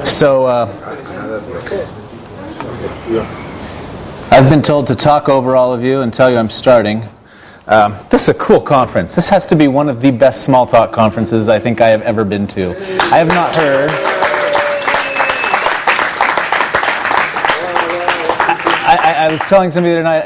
So, I've been told to talk over all of you and tell you I'm starting. This is a cool conference. This has to be one of the best small talk conferences I think I have ever been to. I have not heard... I was telling somebody the other night,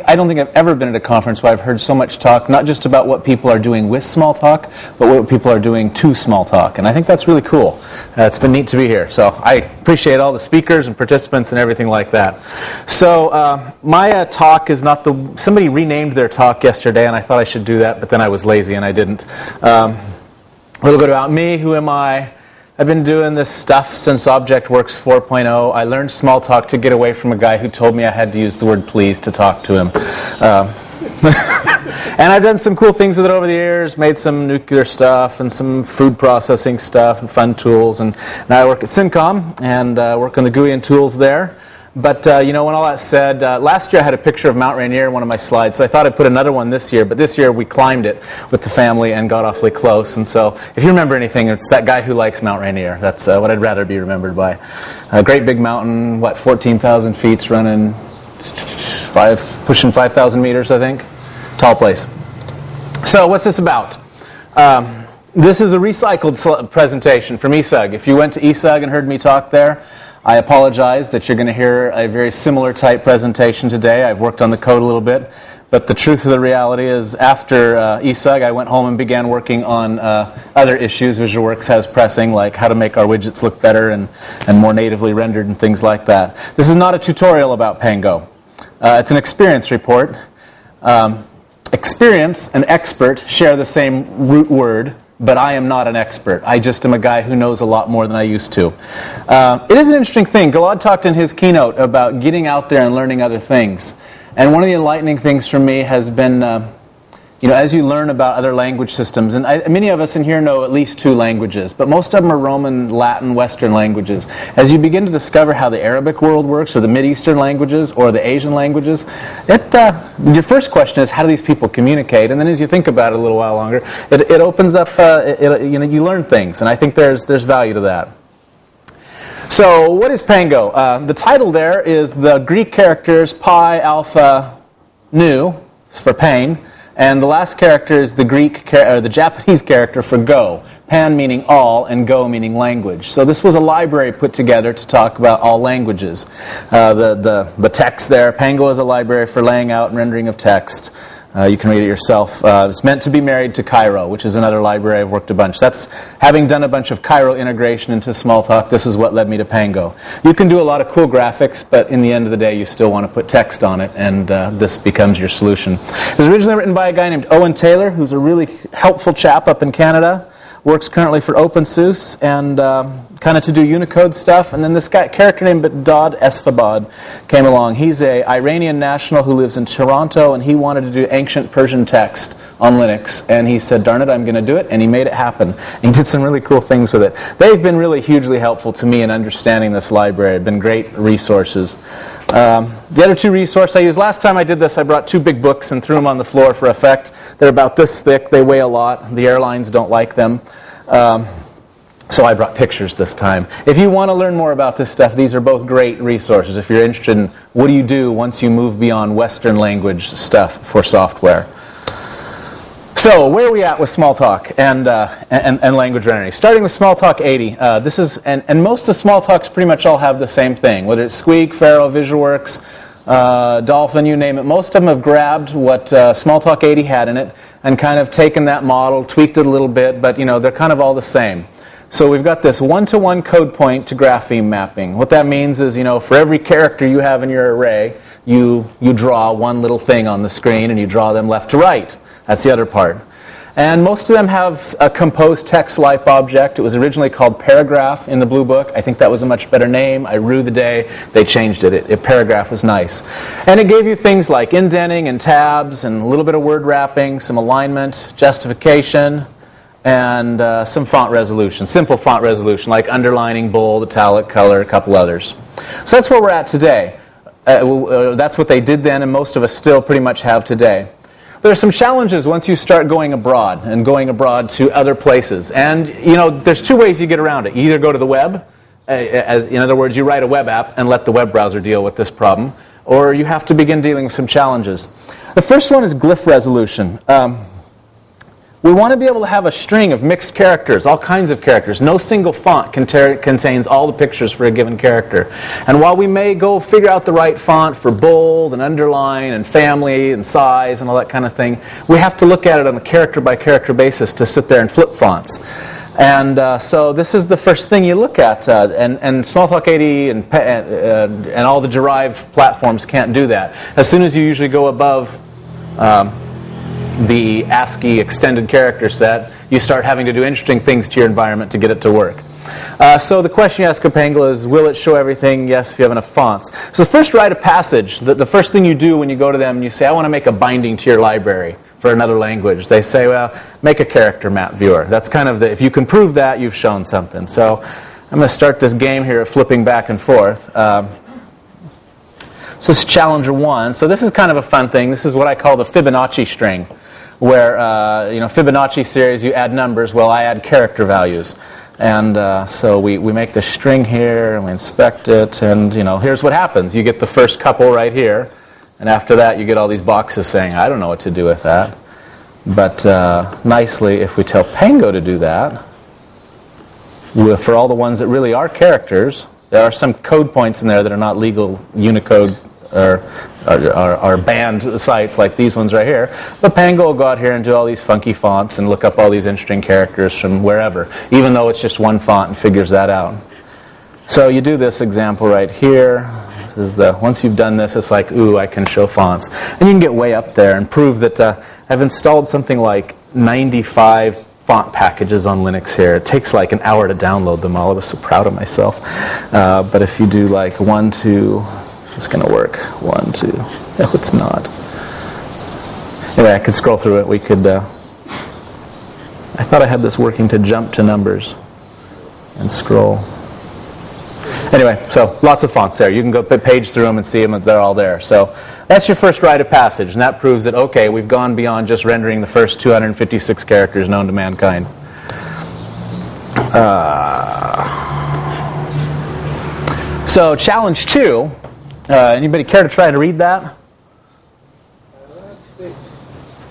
I don't think I've ever been at a conference where I've heard so much talk, not just about what people are doing with small talk, but what people are doing to small talk. And I think that's really cool. It's been neat to be here. So I appreciate all the speakers and participants and everything like that. So my talk is not the... Somebody renamed their talk yesterday, and I thought I should do that, but then I was lazy and I didn't. A little bit about me. Who am I? I've been doing this stuff since ObjectWorks 4.0. I learned small talk to get away from a guy who told me I had to use the word please to talk to him. And I've done some cool things with it over the years, made some nuclear stuff and some food processing stuff and fun tools. And now I work at Syncom and work on the GUI and tools there. But, when all that's said, last year I had a picture of Mount Rainier in one of my slides, so I thought I'd put another one this year. But this year we climbed it with the family and got awfully close. And so if you remember anything, it's that guy who likes Mount Rainier. That's what I'd rather be remembered by. A great big mountain, 14,000 feet, running pushing 5,000 meters, I think. Tall place. So what's this about? This is a recycled presentation from ESUG. If you went to ESUG and heard me talk there, I apologize that you're going to hear a very similar type presentation today. I've worked on the code a little bit, but the truth of the reality is after ESUG, I went home and began working on other issues VisualWorks has pressing, like how to make our widgets look better and more natively rendered and things like that. This is not a tutorial about Pango. It's an experience report. Experience and expert share the same root word, but I am not an expert. I just am a guy who knows a lot more than I used to. It is an interesting thing. Gilad talked in his keynote about getting out there and learning other things. And one of the enlightening things for me has been, as you learn about other language systems, and many of us in here know at least 2 languages, but most of them are Roman, Latin, Western languages. As you begin to discover how the Arabic world works, or the Mid-Eastern languages, or the Asian languages, your first question is, how do these people communicate? And then as you think about it a little while longer, it opens up, you learn things, and I think there's value to that. So what is Pango? The title there is the Greek characters pi, alpha, nu, for pain. And the last character is the the Japanese character for go. Pan meaning all, and go meaning language. So this was a library put together to talk about all languages. The text there, Pango is a library for laying out and rendering of text. You can read it yourself. It's meant to be married to Cairo, which is another library I've worked a bunch. That's having done a bunch of Cairo integration into Smalltalk. This is what led me to Pango. You can do a lot of cool graphics, but in the end of the day, you still want to put text on it, and this becomes your solution. It was originally written by a guy named Owen Taylor, who's a really helpful chap up in Canada. Works currently for OpenSUSE and kind of to do Unicode stuff. And then this guy, character named Dod Esfabad came along. He's an Iranian national who lives in Toronto, and he wanted to do ancient Persian text on Linux. And he said, darn it, I'm going to do it. And he made it happen. And he did some really cool things with it. They've been really hugely helpful to me in understanding this library. They've been great resources. The other 2 resources I used, last time I did this, I brought 2 big books and threw them on the floor for effect. They're about this thick. They weigh a lot. The airlines don't like them. So I brought pictures this time. If you want to learn more about this stuff, these are both great resources if you're interested in what do you do once you move beyond Western language stuff for software. So where are we at with Smalltalk and language rendering? Starting with Smalltalk 80. This is and most of Smalltalks pretty much all have the same thing, whether it's Squeak, Pharo, VisualWorks, Dolphin, you name it. Most of them have grabbed what Smalltalk 80 had in it and kind of taken that model, tweaked it a little bit, but they're kind of all the same. So we've got this one-to-one code point to grapheme mapping. What that means is, for every character you have in your array, you draw one little thing on the screen and you draw them left to right. That's the other part. And most of them have a composed text type object. It was originally called Paragraph in the Blue Book. I think that was a much better name. I rue the day they changed it. Paragraph was nice. And it gave you things like indenting and tabs and a little bit of word wrapping, some alignment, justification, and some font resolution, simple font resolution like underlining, bold, italic, color, a couple others. So that's where we're at today. That's what they did then, and most of us still pretty much have today. There are some challenges once you start going abroad and going abroad to other places. And, there's 2 ways you get around it. You either go to the web in other words, you write a web app and let the web browser deal with this problem, or you have to begin dealing with some challenges. The first one is glyph resolution. We want to be able to have a string of mixed characters, all kinds of characters. No single font contains all the pictures for a given character. And while we may go figure out the right font for bold and underline and family and size and all that kind of thing, we have to look at it on a character-by-character basis to sit there and flip fonts. And so this is the first thing you look at. And Smalltalk 80 and all the derived platforms can't do that. As soon as you usually go above the ASCII extended character set, you start having to do interesting things to your environment to get it to work. So the question you ask of Pango is, will it show everything? Yes, if you have enough fonts. So the first rite of passage, the first thing you do when you go to them and you say, I want to make a binding to your library for another language, they say, well, make a character map viewer. That's kind of if you can prove that, you've shown something. So I'm going to start this game here of flipping back and forth. So this is Challenger 1. So this is kind of a fun thing. This is what I call the Fibonacci string, where, Fibonacci series, you add numbers. Well, I add character values. And so we make the string here, and we inspect it, and, here's what happens. You get the first couple right here, and after that, you get all these boxes saying, I don't know what to do with that. But nicely, if we tell Pango to do that, for all the ones that really are characters, there are some code points in there that are not legal Unicode or banned sites like these ones right here. But Pango will go out here and do all these funky fonts and look up all these interesting characters from wherever, even though it's just one font, and figures that out. So you do this example right here. This is once you've done this, it's like, ooh, I can show fonts. And you can get way up there and prove that I've installed something like 95 font packages on Linux here. It takes like an hour to download them all. I was so proud of myself. But if you do like 1, 2, is this going to work? 1, 2. No, it's not. Anyway, I could scroll through it. We could. I thought I had this working to jump to numbers and scroll. Anyway, so lots of fonts there. You can go page through them and see them. They're all there. So that's your first rite of passage, and that proves that, okay, we've gone beyond just rendering the first 256 characters known to mankind. So challenge 2. Anybody care to try to read that?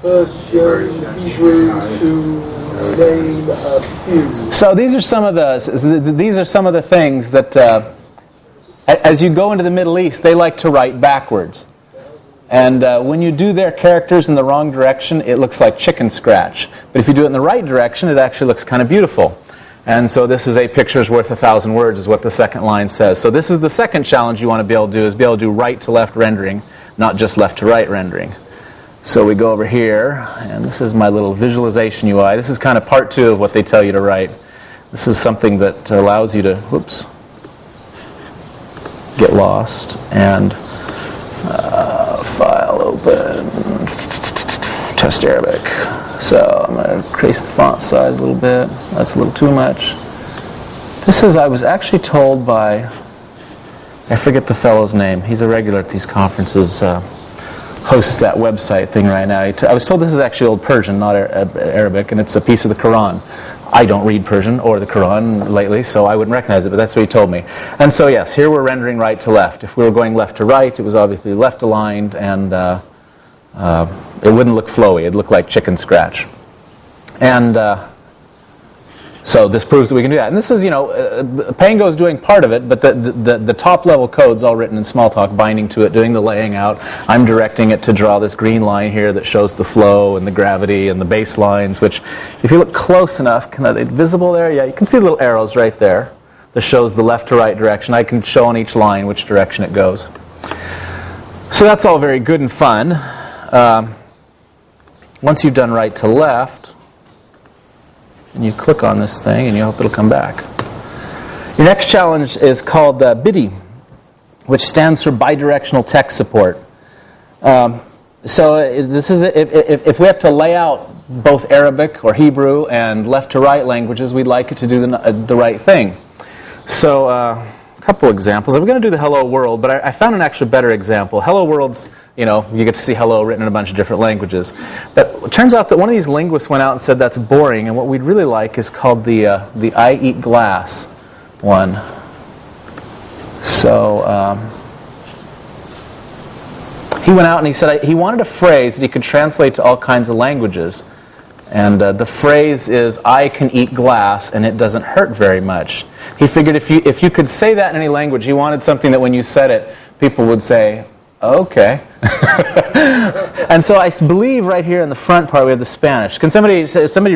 First show Hebrew to name a few. So these are some of the things that as you go into the Middle East, they like to write backwards. And when you do their characters in the wrong direction, it looks like chicken scratch. But if you do it in the right direction, it actually looks kind of beautiful. And so this is a picture's worth 1,000 words is what the second line says. So this is the second challenge you want to be able to do, is be able to do right to left rendering, not just left to right rendering. So we go over here, and this is my little visualization UI. This is kind of part 2 of what they tell you to write. This is something that allows you to, get lost, and file open, test Arabic. So I'm going to increase the font size a little bit. That's a little too much. I was actually told by, I forget the fellow's name. He's a regular at these conferences, hosts that website thing right now. I was told this is actually Old Persian, not Arabic, and it's a piece of the Quran. I don't read Persian or the Quran lately, so I wouldn't recognize it, but that's what he told me. And so yes, here we're rendering right to left. If we were going left to right, it was obviously left aligned, and it wouldn't look flowy. It'd look like chicken scratch. And so this proves that we can do that. And this is, Pango is doing part of it, but the top level code's all written in Smalltalk, binding to it, doing the laying out. I'm directing it to draw this green line here that shows the flow and the gravity and the baselines, which, if you look close enough, are they visible there? Yeah, you can see the little arrows right there that shows the left to right direction. I can show on each line which direction it goes. So that's all very good and fun. Once you've done right to left, and you click on this thing, and you hope it'll come back. Your next challenge is called BIDI, which stands for Bidirectional Text Support. So this is if we have to lay out both Arabic or Hebrew and left to right languages, we'd like it to do the right thing. So a couple examples. I'm going to do the Hello World, but I found an actually better example. Hello World's, you get to see hello written in a bunch of different languages. But it turns out that one of these linguists went out and said that's boring, and what we'd really like is called the I eat glass one. So he went out and he said he wanted a phrase that he could translate to all kinds of languages. And the phrase is, I can eat glass and it doesn't hurt very much. He figured if you could say that in any language, he wanted something that when you said it, people would say, okay. And so I believe right here in the front part we have the Spanish. Can somebody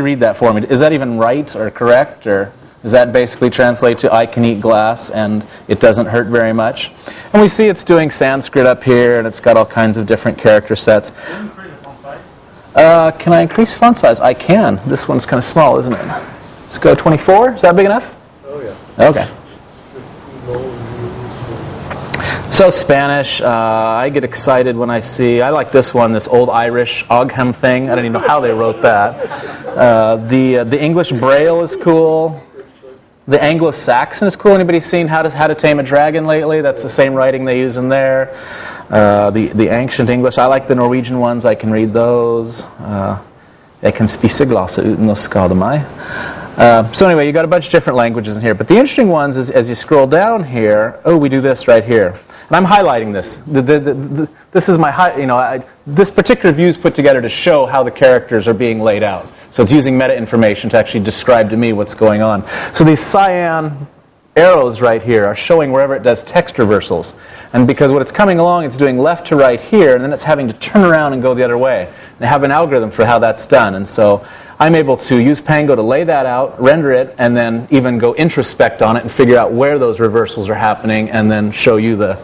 read that for me? Is that even right or correct? Or does that basically translate to I can eat glass and it doesn't hurt very much? And we see it's doing Sanskrit up here and it's got all kinds of different character sets. Can you increase the font size? Can I increase font size? I can. This one's kind of small, isn't it? Let's go 24. Is that big enough? Oh, yeah. Okay. So Spanish, I get excited when I see, I like this one, this old Irish Ogham thing. I don't even know how they wrote that. The English Braille is cool. The Anglo-Saxon is cool. Anybody seen How to Tame a Dragon lately? That's the same writing they use in there. The ancient English, I like the Norwegian ones. I can read those. Jeg kan spise glasset uten å skade meg. So anyway, you got a bunch of different languages in here. But the interesting ones is as you scroll down here, we do this right here. And I'm highlighting this. This is my this particular view is put together to show how the characters are being laid out. So it's using meta information to actually describe to me what's going on. So these cyan arrows right here are showing wherever it does text reversals. And because what it's coming along, it's doing left to right here, and then it's having to turn around and go the other way. They have an algorithm for how that's done. And so I'm able to use Pango to lay that out, render it, and then even go introspect on it and figure out where those reversals are happening, and then show you the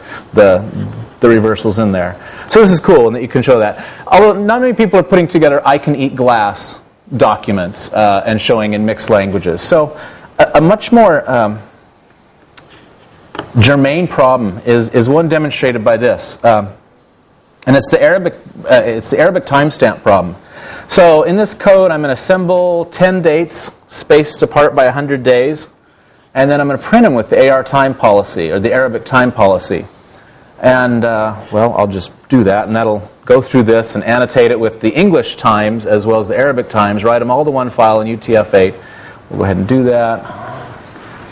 reversals in there. So this is cool, and that you can show that. Although not many people are putting together I can eat glass documents and showing in mixed languages. So a much more germane problem is one demonstrated by this, and it's the Arabic timestamp problem. So in this code, I'm going to assemble 10 dates spaced apart by 100 days, and then I'm going to print them with the AR time policy, or the Arabic time policy. And, well, I'll just do that, and that'll go through this and annotate it with the English times as well as the Arabic times, write them all to one file in UTF-8. We'll go ahead and do that.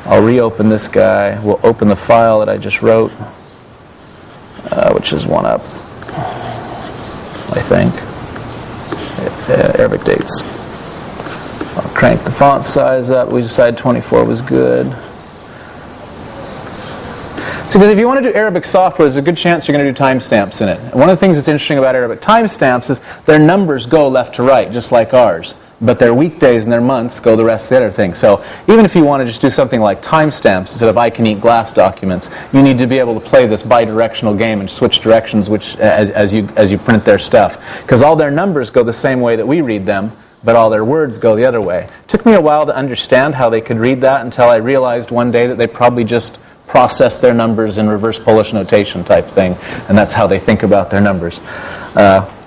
I'll reopen this guy. We'll open the file that I just wrote, which is one up, I think. Arabic dates. I'll crank the font size up. We decided 24 was good. So because if you want to do Arabic software, there's a good chance you're going to do timestamps in it. And one of the things that's interesting about Arabic timestamps is their numbers go left to right, just like ours. But their weekdays and their months go the rest of the other things. So even if you want to just do something like timestamps instead of I can eat glass documents, you need to be able to play this bidirectional game and switch directions as you print their stuff. Because all their numbers go the same way that we read them, but all their words go the other way. It took me a while to understand how they could read that until I realized one day that they probably just process their numbers in reverse Polish notation type thing, and that's how they think about their numbers.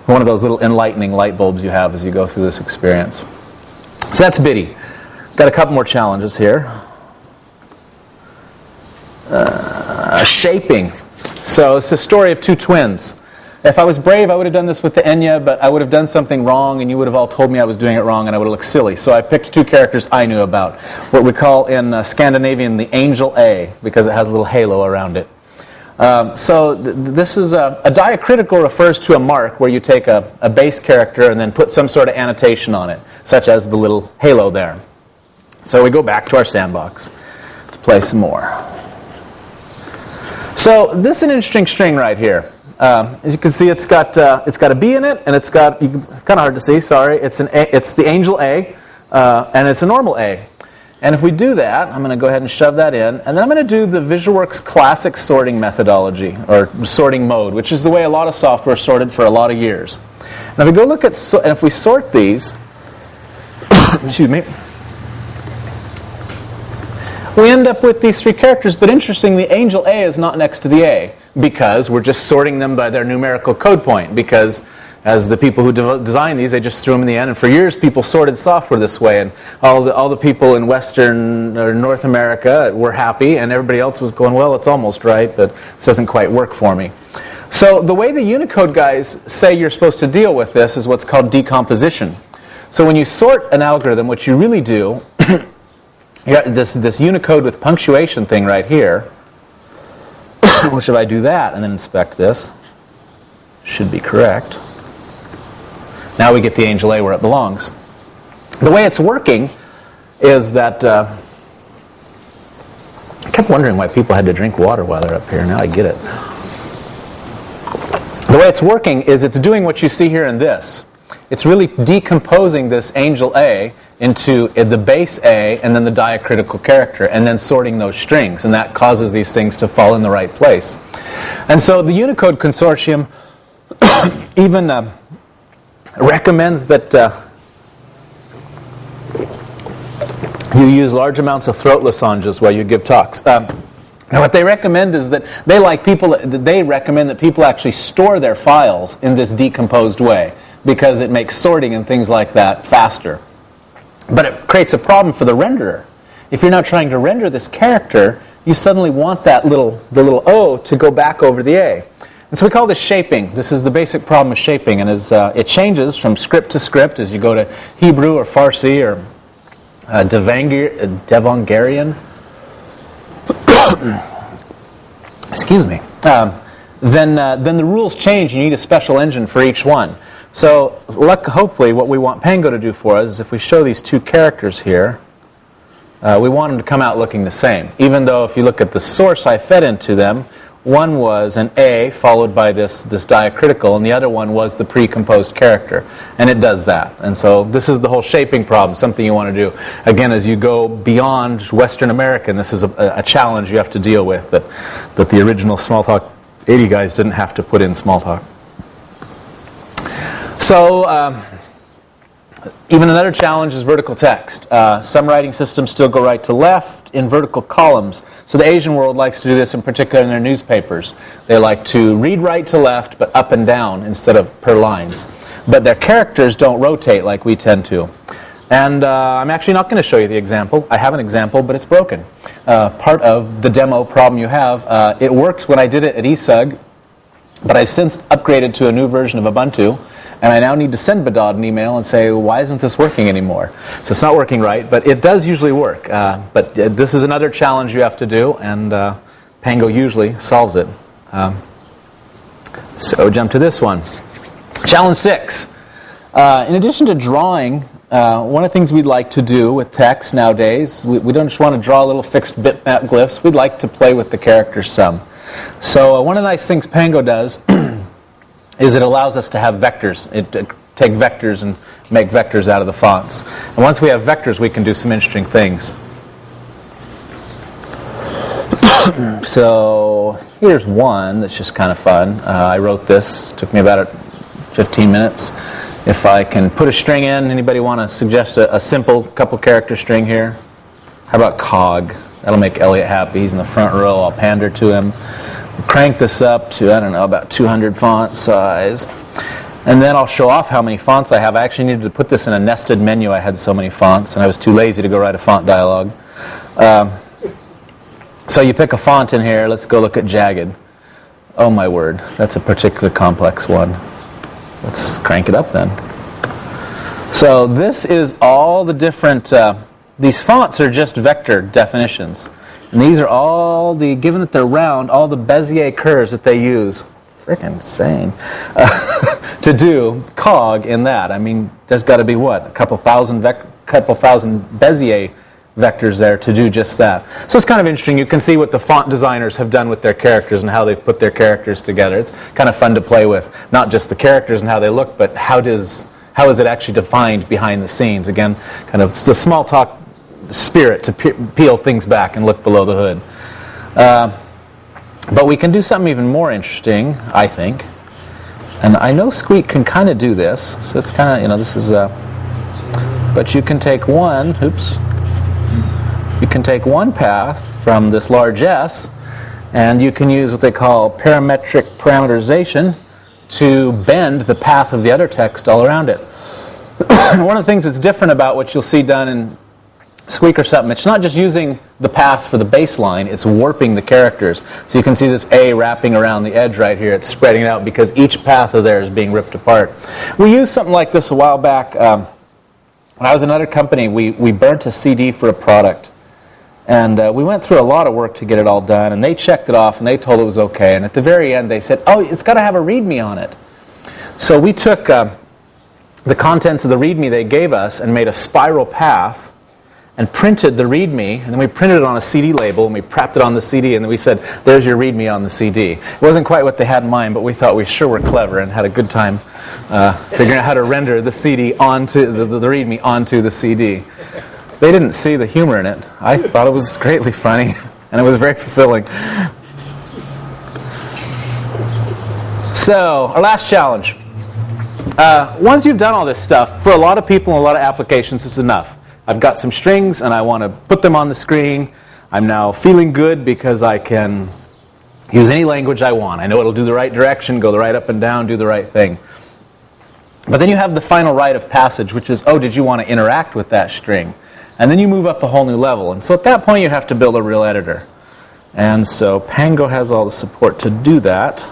One of those little enlightening light bulbs you have as you go through this experience. So that's bitty. Got a couple more challenges here. Shaping. So it's the story of two twins. If I was brave, I would have done this with the Enya, but I would have done something wrong, and you would have all told me I was doing it wrong, and I would have looked silly. So I picked two characters I knew about. What we call in Scandinavian the angel A, because it has a little halo around it. This is a diacritical refers to a mark where you take a base character and then put some sort of annotation on it, such as the little halo there. So we go back to our sandbox to play some more. So this is an interesting string right here. As you can see, it's got a B in it, and it's kind of hard to see. Sorry, it's the angel A, and it's a normal A. And if we do that, I'm going to go ahead and shove that in, and then I'm going to do the VisualWorks classic sorting methodology, or sorting mode, which is the way a lot of software sorted for a lot of years. And if we go look at, and if we sort these, excuse me, we end up with these three characters, but interestingly, angel A is not next to the A, because we're just sorting them by their numerical code point, because as the people who designed these, they just threw them in the end. And for years, people sorted software this way. And all the people in Western or North America were happy, and everybody else was going, well, it's almost right, but this doesn't quite work for me. So the way the Unicode guys say you're supposed to deal with this is what's called decomposition. So when you sort an algorithm, what you really do, you got this Unicode with punctuation thing right here. which if I do that and then inspect this, should be correct. Now we get the angel A where it belongs. The way it's working is that I kept wondering why people had to drink water while they're up here. Now I get it. The way it's working is it's doing what you see here in this. It's really decomposing this angel A into the base A and then the diacritical character and then sorting those strings, and that causes these things to fall in the right place. And so the Unicode Consortium even recommends that you use large amounts of throat lozenges while you give talks. Now, what they recommend is that they recommend that people actually store their files in this decomposed way because it makes sorting and things like that faster. But it creates a problem for the renderer. If you're now trying to render this character, you suddenly want the little O to go back over the A. And so we call this shaping. This is the basic problem of shaping, and it changes from script to script as you go to Hebrew or Farsi or Devongarian. Excuse me. Then the rules change. You need a special engine for each one. So hopefully what we want Pango to do for us is if we show these two characters here, we want them to come out looking the same. Even though if you look at the source I fed into them, one was an A followed by this diacritical, and the other one was the pre-composed character. And it does that. And so this is the whole shaping problem, something you want to do. Again, as you go beyond Western American, this is a challenge you have to deal with that the original Smalltalk 80 guys didn't have to put in Smalltalk. So even another challenge is vertical text. Some writing systems still go right to left in vertical columns. So the Asian world likes to do this in particular in their newspapers. They like to read right to left but up and down instead of per lines. But their characters don't rotate like we tend to. And I'm actually not going to show you the example. I have an example, but it's broken. Part of the demo problem you have, it worked when I did it at ESUG, but I've since upgraded to a new version of Ubuntu. And I now need to send Badad an email and say, why isn't this working anymore? So it's not working right, but it does usually work. But this is another challenge you have to do, and Pango usually solves it. So jump to this one. Challenge 6. In addition to drawing, one of the things we'd like to do with text nowadays, we don't just want to draw little fixed bitmap glyphs. We'd like to play with the characters some. So one of the nice things Pango does is it allows us to have vectors. Take vectors and make vectors out of the fonts. And once we have vectors, we can do some interesting things. So here's one that's just kind of fun. I wrote this. Took me about 15 minutes. If I can put a string in, anybody want to suggest a simple couple character string here? How about cog? That'll make Elliot happy. He's in the front row. I'll pander to him. Crank this up to, I don't know, about 200 font size. And then I'll show off how many fonts I have. I actually needed to put this in a nested menu. I had so many fonts, and I was too lazy to go write a font dialog. So you pick a font in here. Let's go look at Jagged. Oh, my word. That's a particularly complex one. Let's crank it up then. So this is all the different... these fonts are just vector definitions. And these are all given that they're round, all the Bezier curves that they use. Freaking insane. To do cog in that. I mean, there's got to be what? A couple thousand Bezier vectors there to do just that. So it's kind of interesting. You can see what the font designers have done with their characters and how they've put their characters together. It's kind of fun to play with. Not just the characters and how they look, but how is it actually defined behind the scenes? Again, kind of the small talk spirit to peel things back and look below the hood. But we can do something even more interesting, I think. And I know Squeak can kind of do this. So it's kind of, this is... but you can take one path from this large S, and you can use what they call parametric parameterization to bend the path of the other text all around it. One of the things that's different about what you'll see done in Squeak or something, it's not just using the path for the baseline, it's warping the characters. So you can see this A wrapping around the edge right here. It's spreading it out because each path of there is being ripped apart. We used something like this a while back. When I was in another company, we burnt a CD for a product. And we went through a lot of work to get it all done, and they checked it off, and they told it was okay. And at the very end, they said, oh, it's got to have a README on it. So we took the contents of the README they gave us and made a spiral path and printed the README, and then we printed it on a CD label, and we wrapped it on the CD, and then we said, there's your README on the CD. It wasn't quite what they had in mind, but we thought we sure were clever and had a good time figuring out how to render the CD onto the README onto the CD. They didn't see the humor in it. I thought it was greatly funny, and it was very fulfilling. So, our last challenge. Once you've done all this stuff, for a lot of people and a lot of applications, this is enough. I've got some strings, and I want to put them on the screen. I'm now feeling good because I can use any language I want. I know it'll do the right direction, go the right up and down, do the right thing. But then you have the final rite of passage, which is, oh, did you want to interact with that string? And then you move up a whole new level. And so at that point, you have to build a real editor. And so Pango has all the support to do that.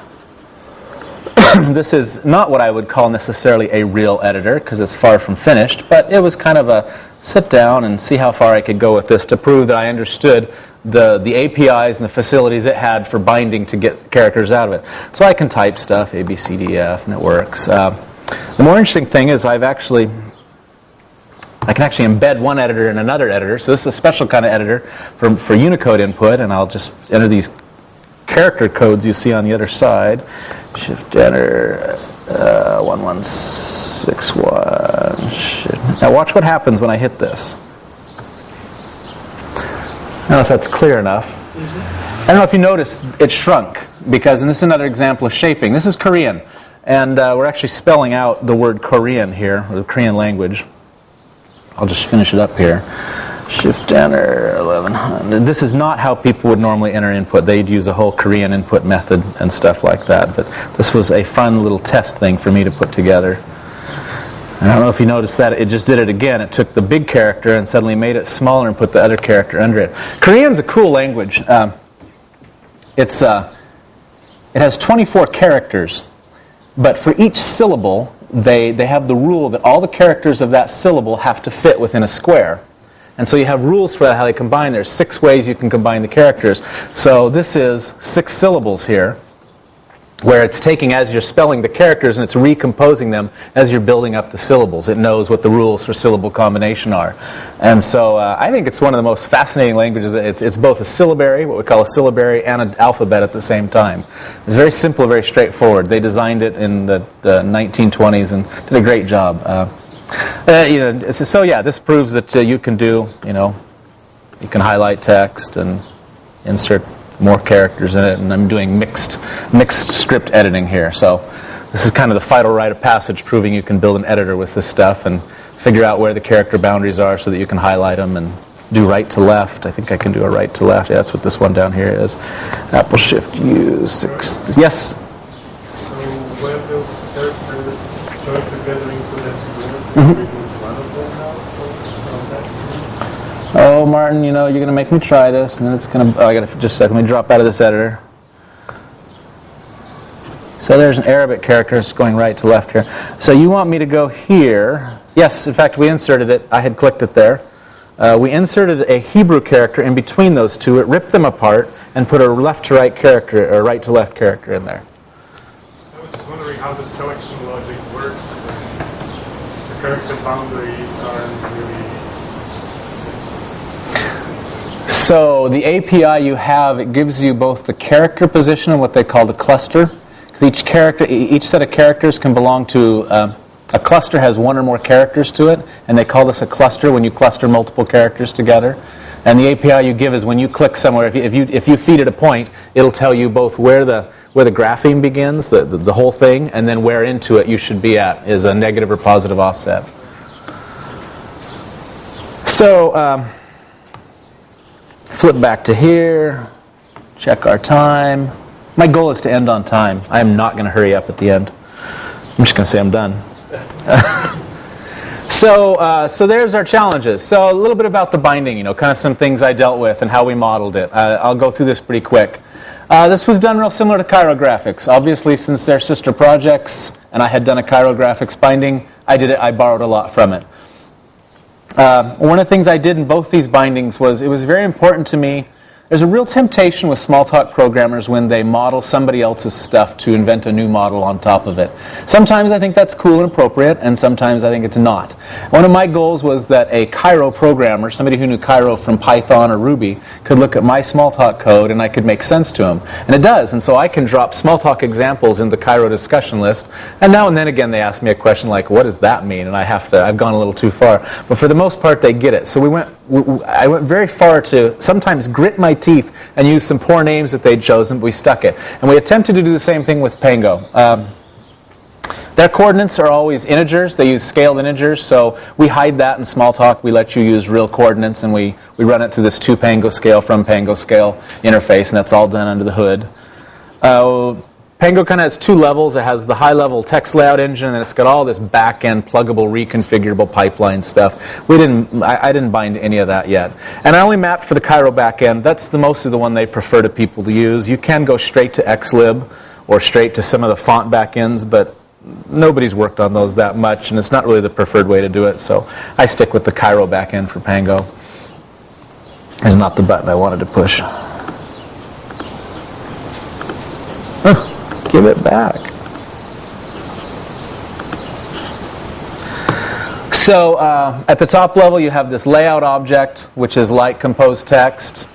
This is not what I would call necessarily a real editor, because it's far from finished, but it was kind of a sit down and see how far I could go with this to prove that I understood the APIs and the facilities it had for binding to get characters out of it. So I can type stuff, A, B, C, D, F, and it works. The more interesting thing is I can actually embed one editor in another editor. So this is a special kind of editor for Unicode input, and I'll just enter these character codes you see on the other side. Shift enter 1161. Now watch what happens when I hit this. I don't know if that's clear enough. I don't know if you noticed it shrunk, because, and this is another example of shaping. This is Korean, and we're actually spelling out the word Korean here, or the Korean language. I'll just finish it up here. Shift enter 1100. This is not how people would normally enter input. They'd use a whole Korean input method and stuff like that. But this was a fun little test thing for me to put together. And I don't know if you noticed that. It just did it again. It took the big character and suddenly made it smaller and put the other character under it. Korean's a cool language. It has 24 characters. But for each syllable, they have the rule that all the characters of that syllable have to fit within a square. And so you have rules for how they combine. There's 6 ways you can combine the characters. So this is 6 syllables here, where it's taking as you're spelling the characters and it's recomposing them as you're building up the syllables. It knows what the rules for syllable combination are. And so I think it's one of the most fascinating languages. It's both a syllabary, what we call a syllabary, and an alphabet at the same time. It's very simple, very straightforward. They designed it in the 1920s and did a great job. So yeah, this proves that you can do, you can highlight text and insert more characters in it, and I'm doing mixed script editing here. So this is kind of the final rite of passage, proving you can build an editor with this stuff and figure out where the character boundaries are so that you can highlight them and do right to left. I think I can do a right to left. Yeah, that's what this one down here is. Apple Shift U 6. Yes? So where those characters join together into that square? Oh, Martin, you're going to make me try this, and then it's going to... Oh, I got to just a second. Let me drop out of this editor. So there's an Arabic character. It's going right to left here. So you want me to go here. Yes, in fact, we inserted it. I had clicked it there. We inserted a Hebrew character in between those two. It ripped them apart and put a left to right character, or right to left character in there. I was just wondering how the selection logic works. The character boundaries aren't really... So the API you have, it gives you both the character position and what they call the cluster. Because each set of characters can belong to a cluster has one or more characters to it, and they call this a cluster when you cluster multiple characters together. And the API you give is when you click somewhere, if you feed it a point, it'll tell you both where the grapheme begins, the whole thing, and then where into it you should be at is a negative or positive offset. So flip back to here, check our time. My goal is to end on time. I am not going to hurry up at the end. I'm just going to say I'm done. So there's our challenges. So a little bit about the binding, kind of some things I dealt with and how we modeled it. I'll go through this pretty quick. This was done real similar to Cairo graphics. Obviously, since they're sister projects and I had done a Cairo graphics binding, I borrowed a lot from it. One of the things I did in both these bindings was it was very important to me. There's a real temptation with Smalltalk programmers when they model somebody else's stuff to invent a new model on top of it. Sometimes I think that's cool and appropriate, and sometimes I think it's not. One of my goals was that a Cairo programmer, somebody who knew Cairo from Python or Ruby, could look at my Smalltalk code and I could make sense to him. And it does, and so I can drop Smalltalk examples in the Cairo discussion list, and now and then again they ask me a question like, what does that mean? And I've gone a little too far. But for the most part they get it. So I went very far to sometimes grit my teeth and use some poor names that they'd chosen, but we stuck it. And we attempted to do the same thing with Pango. Their coordinates are always integers. They use scaled integers, so we hide that in Smalltalk. We let you use real coordinates, and we run it through this to-Pango scale from Pango scale interface, and that's all done under the hood. Pango kind of has two levels. It has the high-level text layout engine, and it's got all this back-end pluggable, reconfigurable pipeline stuff. I didn't bind any of that yet. And I only mapped for the Cairo back-end. That's mostly the one they prefer to people to use. You can go straight to xlib or straight to some of the font back-ends, but nobody's worked on those that much, and it's not really the preferred way to do it. So I stick with the Cairo back-end for Pango. It's not the button I wanted to push. Give it back. So at the top level you have this layout object, which is like compose text.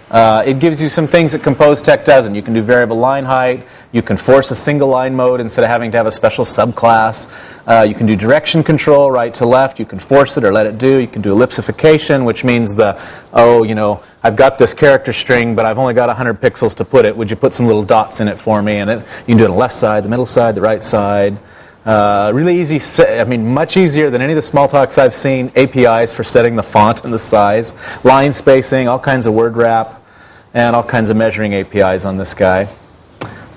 It gives you some things that compose text doesn't. You can do variable line height. You can force a single line mode instead of having to have a special subclass. You can do direction control, right to left. You can force it or let it do. You can do ellipsification, which means I've got this character string, but I've only got 100 pixels to put it. Would you put some little dots in it for me? And you can do it on the left side, the middle side, the right side. Really easy, much easier than any of the Smalltalks I've seen. APIs for setting the font and the size, line spacing, all kinds of word wrap, and all kinds of measuring APIs on this guy.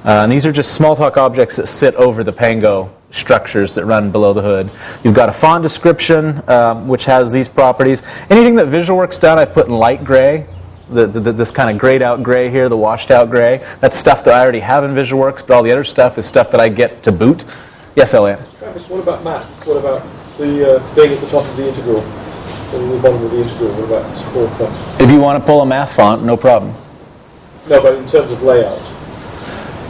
And these are just Smalltalk objects that sit over the Pango structures that run below the hood. You've got a font description, which has these properties. Anything that VisualWorks done, I've put in light gray. This kind of grayed out gray here, the washed out gray. That's stuff that I already have in VisualWorks, but all the other stuff is stuff that I get to boot. Yes, Elliot? Travis, what about math? What about the thing at the top of the integral? And the bottom of the integral, what about small font? If you want to pull a math font, no problem. No, but in terms of layout.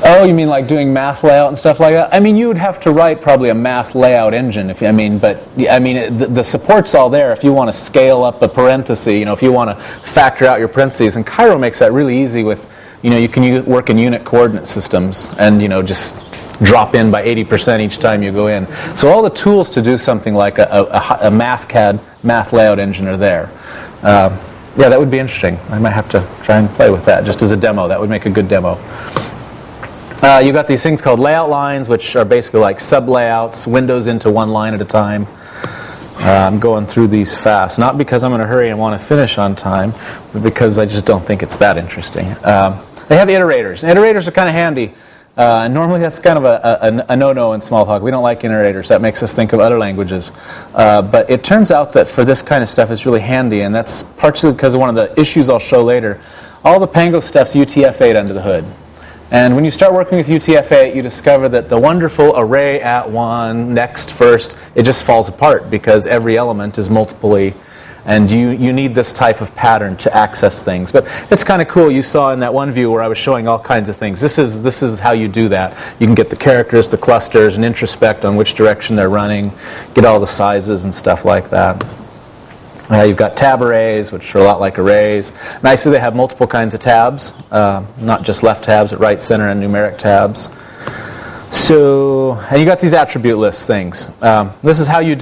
Oh, you mean like doing math layout and stuff like that? I mean, you would have to write probably a math layout engine. The support's all there. If you want to scale up a parenthesis, if you want to factor out your parentheses, and Cairo makes that really easy with, you can work in unit coordinate systems and just drop in by 80% each time you go in. So all the tools to do something like a math layout engine are there. Yeah, that would be interesting. I might have to try and play with that just as a demo. That would make a good demo. You've got these things called layout lines, which are basically like sub-layouts, windows into one line at a time. I'm going through these fast, not because I'm in a hurry and want to finish on time, but because I just don't think it's that interesting. They have iterators. And iterators are kind of handy. Normally that's kind of a no-no in Smalltalk. We don't like iterators. That makes us think of other languages. But it turns out that for this kind of stuff it's really handy, and that's partially because of one of the issues I'll show later. All the Pango stuff's UTF-8 under the hood. And when you start working with UTF-8, you discover that the wonderful array at one, next, first, it just falls apart because every element is multiply, and you need this type of pattern to access things. But it's kind of cool. You saw in that one view where I was showing all kinds of things. This is how you do that. You can get the characters, the clusters, and introspect on which direction they're running, get all the sizes and stuff like that. You've got tab arrays, which are a lot like arrays. Nicely, they have multiple kinds of tabs, not just left tabs, but right, center, and numeric tabs. So, and you got these attribute list things. This is how you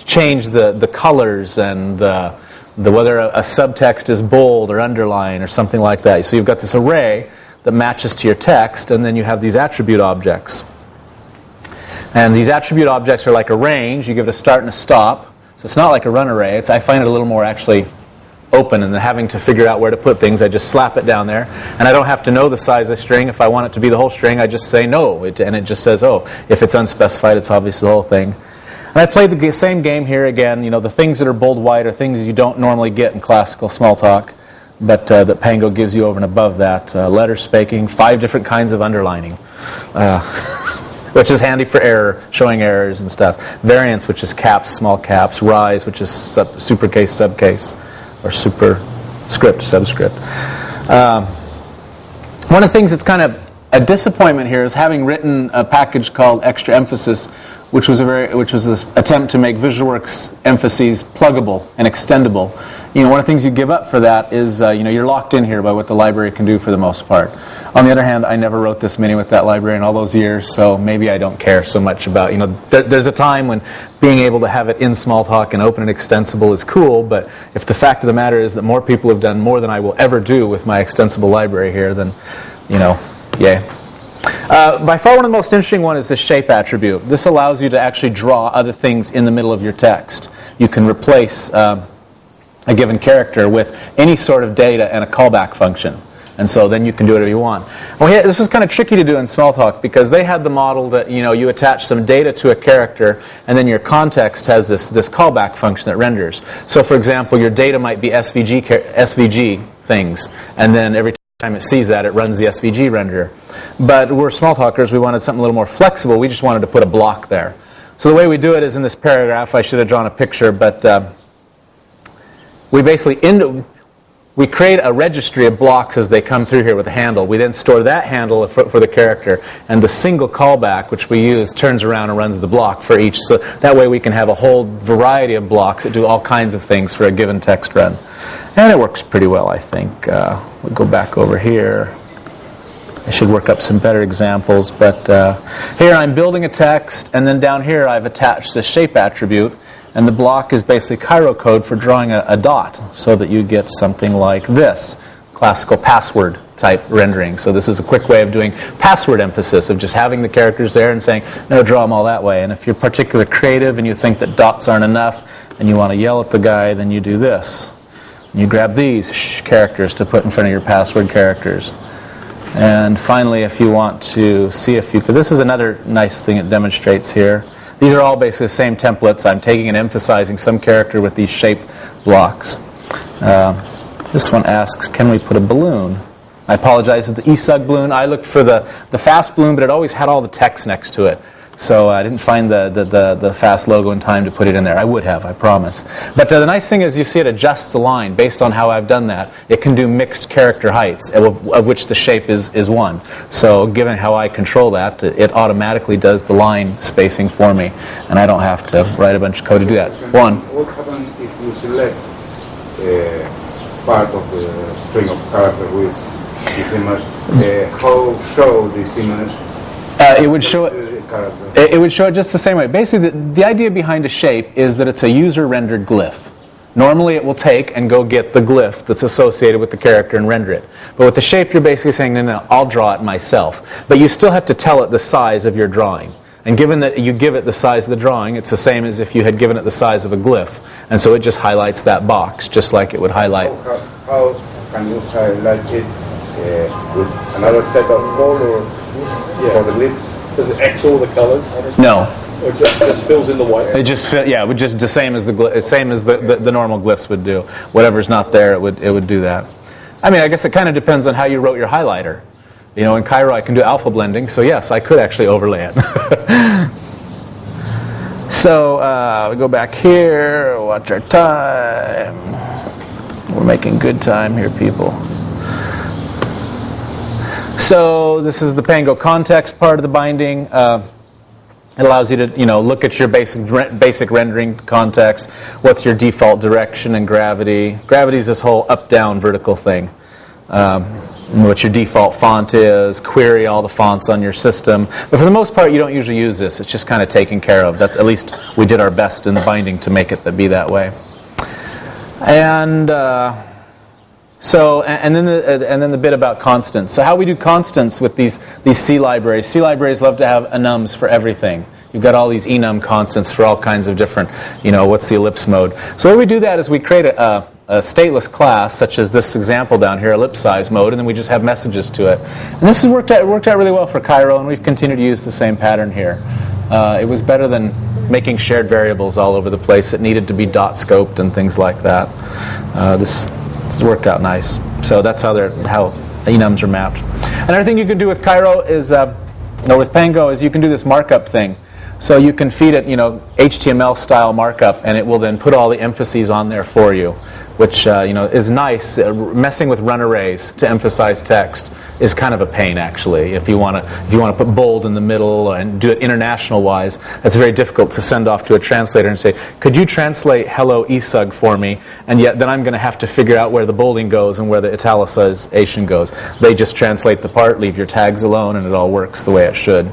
change the colors and whether a subtext is bold or underline or something like that. So you've got this array that matches to your text, and then you have these attribute objects. And these attribute objects are like a range. You give it a start and a stop. So it's not like a run array. I find it a little more actually open, and then having to figure out where to put things, I just slap it down there. And I don't have to know the size of the string. If I want it to be the whole string, I just say no. And it just says, oh, if it's unspecified, it's obviously the whole thing. And I played the same game here again. The things that are bold white are things you don't normally get in classical Smalltalk, but that Pango gives you over and above that. Letter spacing, 5 different kinds of underlining. which is handy for error, showing errors and stuff. Variance, which is caps, small caps. Rise, which is supercase, subcase, or superscript, subscript. One of the things that's kind of a disappointment here is having written a package called Extra Emphasis, which was this attempt to make VisualWorks emphases pluggable and extendable. One of the things you give up for that is you're locked in here by what the library can do for the most part. On the other hand, I never wrote this many with that library in all those years, so maybe I don't care so much about, there's a time when being able to have it in Smalltalk and open and extensible is cool, but if the fact of the matter is that more people have done more than I will ever do with my extensible library here, then, yay. By far one of the most interesting one is the shape attribute. This allows you to actually draw other things in the middle of your text. You can replace a given character with any sort of data and a callback function. And so then you can do whatever you want. Well, yeah, this was kind of tricky to do in Smalltalk because they had the model that you attach some data to a character and then your context has this callback function that renders. So for example, your data might be SVG things, and then every time it sees that, it runs the SVG renderer. But we're Smalltalkers, we wanted something a little more flexible. We just wanted to put a block there. So the way we do it is in this paragraph. I should have drawn a picture, but we basically we create a registry of blocks as they come through here with a handle. We then store that handle for the character, and the single callback, which we use, turns around and runs the block for each. So that way we can have a whole variety of blocks that do all kinds of things for a given text run. And it works pretty well, I think. We'll go back over here. I should work up some better examples, but here I'm building a text, and then down here I've attached the shape attribute. And the block is basically Cairo code for drawing a dot so that you get something like this, classical password type rendering. So this is a quick way of doing password emphasis, of just having the characters there and saying, no, draw them all that way. And if you're particularly creative and you think that dots aren't enough and you want to yell at the guy, then you do this. You grab these characters to put in front of your password characters. And finally, if you want to see if you could, this is another nice thing it demonstrates here. These are all basically the same templates. I'm taking and emphasizing some character with these shape blocks. This one asks, can we put a balloon? I apologize, it's the eSug balloon. I looked for the fast balloon, but it always had all the text next to it. So I didn't find the fast logo in time to put it in there. I would have, I promise. But the nice thing is you see it adjusts the line based on how I've done that. It can do mixed character heights, of which the shape is one. So given how I control that, it automatically does the line spacing for me. And I don't have to write a bunch of code to do that. One. What happens if you select part of the string of character with this image? How show this image? It would show it. It would show it just the same way. Basically, the idea behind a shape is that it's a user-rendered glyph. Normally, it will take and go get the glyph that's associated with the character and render it. But with the shape, you're basically saying, no, I'll draw it myself. But you still have to tell it the size of your drawing. And given that you give it the size of the drawing, it's the same as if you had given it the size of a glyph. And so it just highlights that box, just like it would highlight. How can you highlight it with another set of colors for the glyph? Does it X all the colors? No. Or just fills in the white? It just it would just the same as the normal glyphs would do. Whatever's not there, it would do that. I mean, I guess it kind of depends on how you wrote your highlighter. In Cairo I can do alpha blending, so yes, I could actually overlay it. So we go back here, watch our time. We're making good time here, people. So this is the PangoContext part of the binding. It allows you to look at your basic rendering context. What's your default direction and gravity? Gravity is this whole up-down vertical thing. What your default font is, query all the fonts on your system. But for the most part, you don't usually use this. It's just kind of taken care of. That's, at least we did our best in the binding to make it be that way. And then the bit about constants. So how we do constants with these C libraries. C libraries love to have enums for everything. You've got all these enum constants for all kinds of different, what's the ellipse mode. So the way we do that is we create a stateless class, such as this example down here, ellipse size mode, and then we just have messages to it. And this has worked out really well for Cairo, and we've continued to use the same pattern here. It was better than making shared variables all over the place. It needed to be dot scoped and things like that. This has worked out nice. So that's how enums are mapped. Another thing you can do with Cairo is Now with Pango is you can do this markup thing. So you can feed it, HTML style markup, and it will then put all the emphases on there for you, which is nice. Messing with run arrays to emphasize text is kind of a pain, actually. If you want to put bold in the middle and do it international wise, that's very difficult to send off to a translator and say, could you translate hello Isug for me? And yet then I'm going to have to figure out where the bolding goes and where the italicization goes. They just translate the part, leave your tags alone, and it all works the way it should.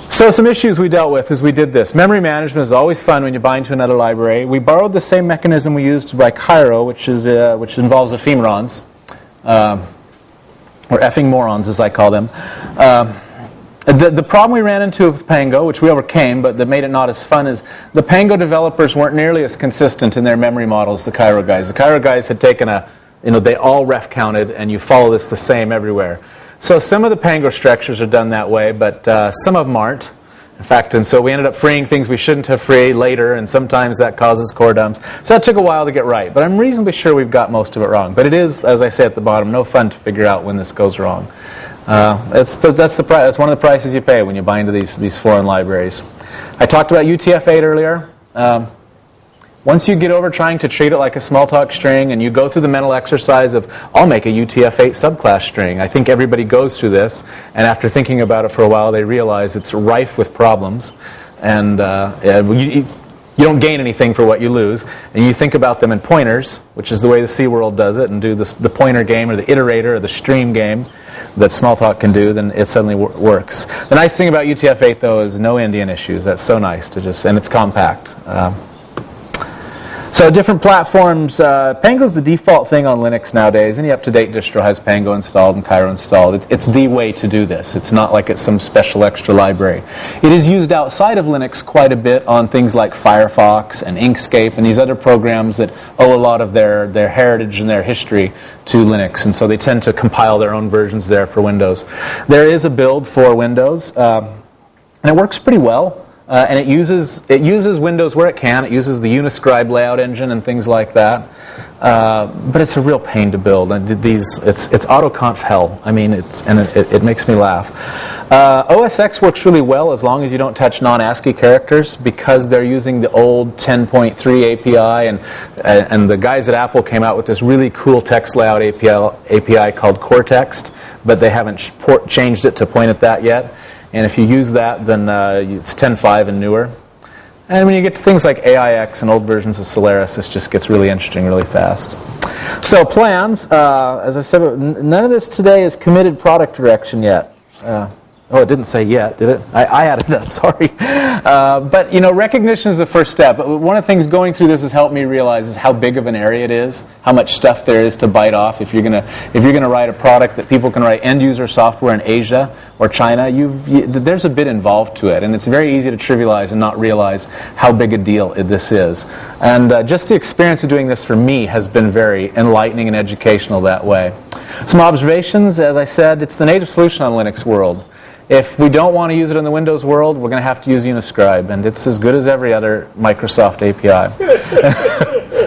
So some issues we dealt with as we did this. Memory management is always fun when you bind to another library. We borrowed the same mechanism we used by Cairo, which involves ephemerons, or effing morons as I call them. The problem we ran into with Pango, which we overcame, but that made it not as fun, is the Pango developers weren't nearly as consistent in their memory models as the Cairo guys. The Cairo guys had taken they all ref counted, and you follow this the same everywhere. So some of the Pango structures are done that way, but some of them aren't. In fact, and so we ended up freeing things we shouldn't have freed later, and sometimes that causes core dumps. So that took a while to get right, but I'm reasonably sure we've got most of it wrong. But it is, as I say at the bottom, no fun to figure out when this goes wrong. That's one of the prices you pay when you buy into these foreign libraries. I talked about UTF-8 earlier. Once you get over trying to treat it like a Smalltalk string and you go through the mental exercise of, I'll make a UTF-8 subclass string. I think everybody goes through this, and after thinking about it for a while, they realize it's rife with problems. And you don't gain anything for what you lose. And you think about them in pointers, which is the way the C world does it, and do the pointer game or the iterator or the stream game that Smalltalk can do, then it suddenly works. The nice thing about UTF-8, though, is no Indian issues. That's so nice and it's compact. So different platforms. Pango's the default thing on Linux nowadays. Any up-to-date distro has Pango installed and Cairo installed. It's the way to do this. It's not like it's some special extra library. It is used outside of Linux quite a bit on things like Firefox and Inkscape and these other programs that owe a lot of their heritage and their history to Linux. And so they tend to compile their own versions there for Windows. There is a build for Windows, and it works pretty well. And it uses Windows where it can. It uses the Uniscribe layout engine and things like that. But it's a real pain to build. And it's autoconf hell. I mean, it makes me laugh. OS X works really well as long as you don't touch non-ASCII characters, because they're using the old 10.3 API, and the guys at Apple came out with this really cool text layout API called CoreText, but they haven't changed it to point at that yet. And if you use that, then it's 10.5 and newer. And when you get to things like AIX and old versions of Solaris, this just gets really interesting really fast. So plans, as I said, none of this today is committed product direction yet. Oh, it didn't say yet, did it? I added that, sorry. But, recognition is the first step. One of the things going through this has helped me realize is how big of an area it is, how much stuff there is to bite off. If you're gonna write a product that people can write end-user software in Asia or China, there's a bit involved to it. And it's very easy to trivialize and not realize how big a deal this is. And just the experience of doing this for me has been very enlightening and educational that way. Some observations, as I said, it's the native solution on Linux world. If we don't want to use it in the Windows world, we're going to have to use Uniscribe, and it's as good as every other Microsoft API.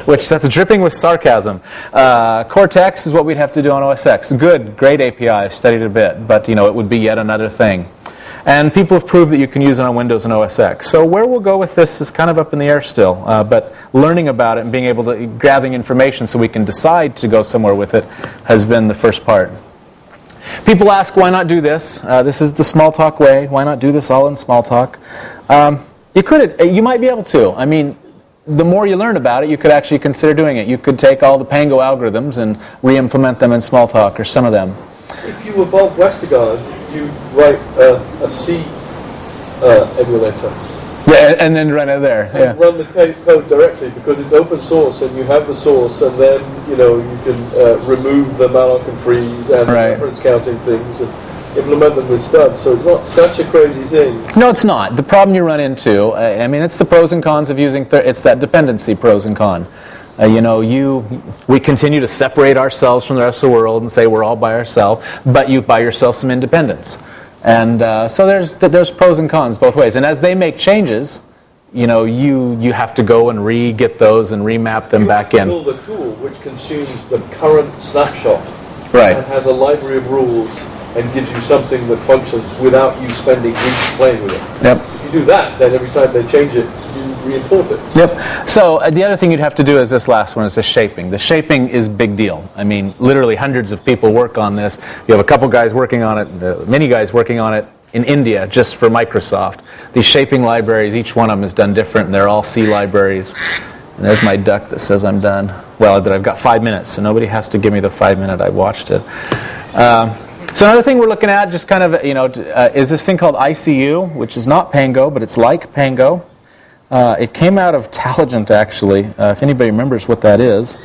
Which, that's dripping with sarcasm. CoreText is what we'd have to do on OS X. Great API, I've studied it a bit, but it would be yet another thing. And people have proved that you can use it on Windows and OS X. So where we'll go with this is kind of up in the air still, but learning about it and being able to, gathering information so we can decide to go somewhere with it has been the first part. People ask, why not do this? This is the Smalltalk way. Why not do this all in Smalltalk? You might be able to. I mean, the more you learn about it, you could actually consider doing it. You could take all the Pango algorithms and re-implement them in Smalltalk, or some of them. If you were Bob Westergaard, you'd write a C emulator. Yeah, and then run it there. Yeah. And run the code directly, because it's open source and you have the source, and then you can remove the malloc and freeze and right. reference counting things and implement them with stubs. So it's not such a crazy thing. No, it's not. The problem you run into, it's the pros and cons of using. It's that dependency pros and con. We continue to separate ourselves from the rest of the world and say we're all by ourselves, but you buy yourself some independence. And so there's pros and cons both ways. And as they make changes, you have to go and re-get those and remap them back in. You build a tool which consumes the current snapshot, right, and has a library of rules and gives you something that functions without you spending weeks playing with it. Yep. If you do that, then every time they change it, you re-import it. Yep. So the other thing you'd have to do is this last one, is the shaping. The shaping is big deal. I mean, literally hundreds of people work on this. You have a couple guys working on it, many guys working on it in India just for Microsoft. These shaping libraries, each one of them is done different, and they're all C libraries. And there's my duck that says I'm done. Well, that I've got 5 minutes, so nobody has to give me the 5 minute I watched it. So another thing we're looking at, just kind of, is this thing called ICU, which is not Pango, but it's like Pango. It came out of Taligent, actually, if anybody remembers what that is.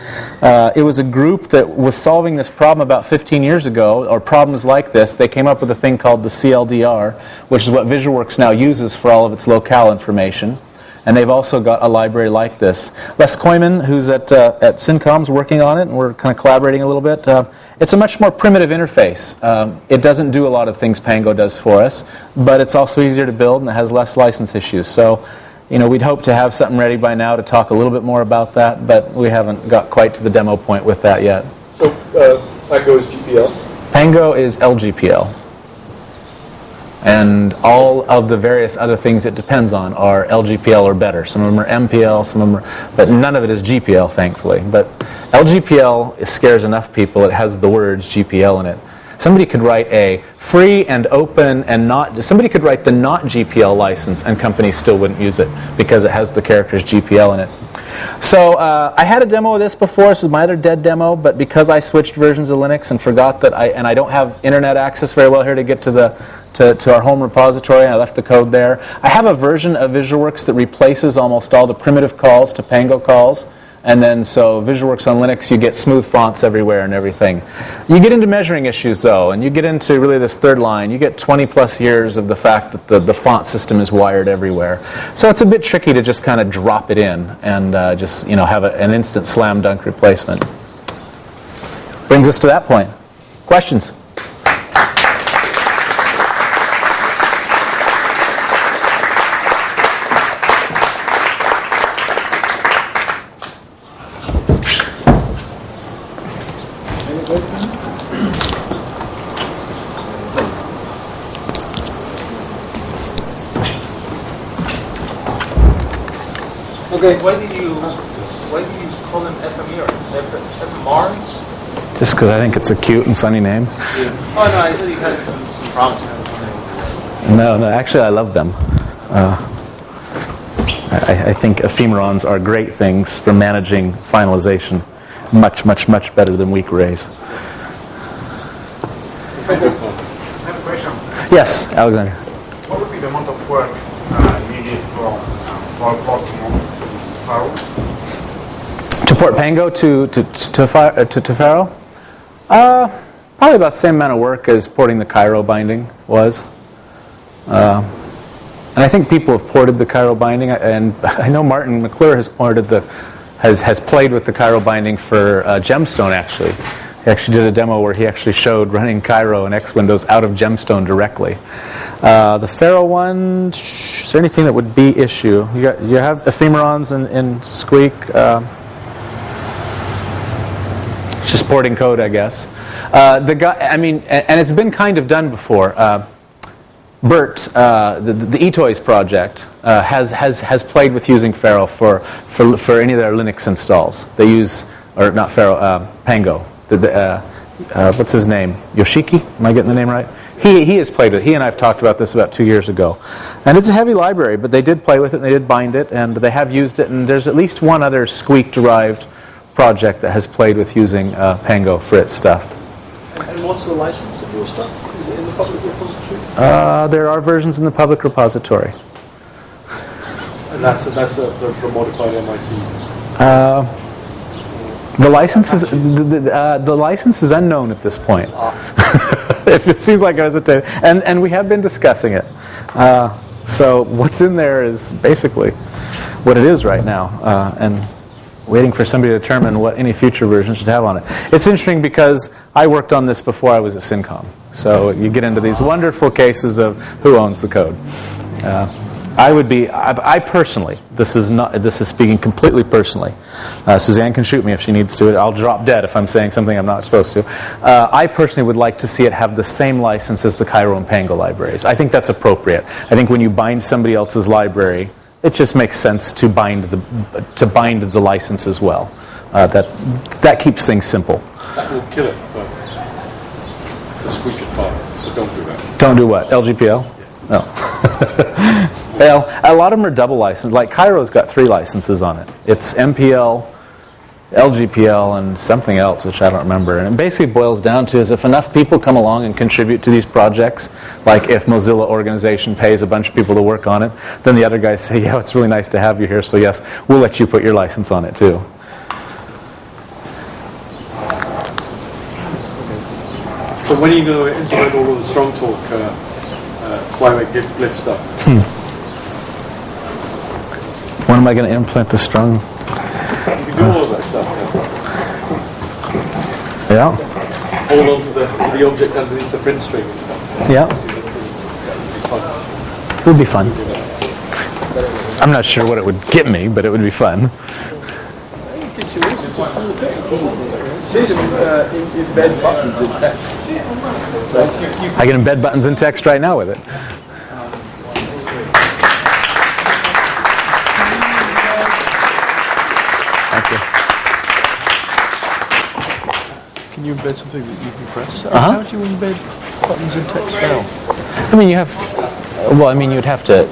It was a group that was solving this problem about 15 years ago, or problems like this. They came up with a thing called the CLDR, which is what VisualWorks now uses for all of its locale information. And they've also got a library like this. Les Koyman, who's at Syncom's working on it, and we're kind of collaborating a little bit. It's a much more primitive interface. It doesn't do a lot of things Pango does for us, but it's also easier to build and it has less license issues. So, we'd hope to have something ready by now to talk a little bit more about that, but we haven't got quite to the demo point with that yet. So Pango is GPL? Pango is LGPL. And all of the various other things it depends on are LGPL or better. Some of them are MPL, some of them are, but none of it is GPL, thankfully. But LGPL scares enough people. It has the words GPL in it. Somebody could write a free and open and not, somebody could write the not GPL license and companies still wouldn't use it because it has the characters GPL in it. So I had a demo of this before. This is my other dead demo, but because I switched versions of Linux and forgot that I don't have internet access very well here to get to our home repository, and I left the code there. I have a version of VisualWorks that replaces almost all the primitive calls to Pango calls. And then, so VisualWorks on Linux, you get smooth fonts everywhere and everything. You get into measuring issues, though, and you get into really this third line. You get 20 plus years of the fact that the font system is wired everywhere. So it's a bit tricky to just kind of drop it in and just have an instant slam dunk replacement. Brings us to that point. Questions? Okay, why did you call them FMRs? Just because I think it's a cute and funny name. Yeah. Oh no, I thought you had some problems you had with them. No, actually I love them. I think ephemerons are great things for managing finalization. Much, much, much better than weak arrays. I have a question. Yes, Alexander. What would be the amount of work needed for porting Cairo? To port Pango to Cairo? Probably about the same amount of work as porting the Cairo binding was. And I think people have ported the Cairo binding, and I know Martin McClure has has played with the Cairo binding for Gemstone, actually. He actually did a demo where he actually showed running Cairo and X Windows out of Gemstone directly. The Pharaoh one, is there anything that would be issue? You have ephemerons in Squeak. Just porting code, I guess. The guy, and it's been kind of done before. Bert, the eToys project, has played with using Pharaoh for any of their Linux installs. They use, or not Pharaoh, Pango. What's his name? Yoshiki? Am I getting the name right? He has played with it. He and I have talked about this about 2 years ago. And it's a heavy library, but they did play with it, and they did bind it, and they have used it, and there's at least one other Squeak-derived project that has played with using Pango for its stuff. And what's the license of your stuff? Is it in the public repository? There are versions in the public repository. And that's the modified MIT. The license is unknown at this point. If it seems like I was and we have been discussing it. So what's in there is basically what it is right now, and waiting for somebody to determine what any future version should have on it. It's interesting because I worked on this before I was at Syncom. So you get into these wonderful cases of who owns the code. I would be. I personally. This is speaking completely personally. Suzanne can shoot me if she needs to. I'll drop dead if I'm saying something I'm not supposed to. I personally would like to see it have the same license as the Cairo and Pango libraries. I think that's appropriate. I think when you bind somebody else's library, it just makes sense to bind the license as well. That keeps things simple. That will kill it for the squeaker file, so don't do that. Don't do what? LGPL? No. Well, a lot of them are double licensed. Like Cairo's got 3 licenses on it. It's MPL, LGPL, and something else, which I don't remember. And it basically boils down to is if enough people come along and contribute to these projects, like if Mozilla organization pays a bunch of people to work on it, then the other guys say, yeah, it's really nice to have you here, so yes, we'll let you put your license on it too. So when are you going to implement all of the strong talk flyweight glyph stuff? When am I going to implement the strong? You can do all of that stuff now. Yeah. Hold on to the object underneath the print string and stuff. Yeah. It would be fun. I'm not sure what it would get me, but it would be fun. Embed buttons in text. I can embed buttons in text right now with it. Thank you. Can you embed something that you can press? How do you embed buttons in text now? I mean, you'd have to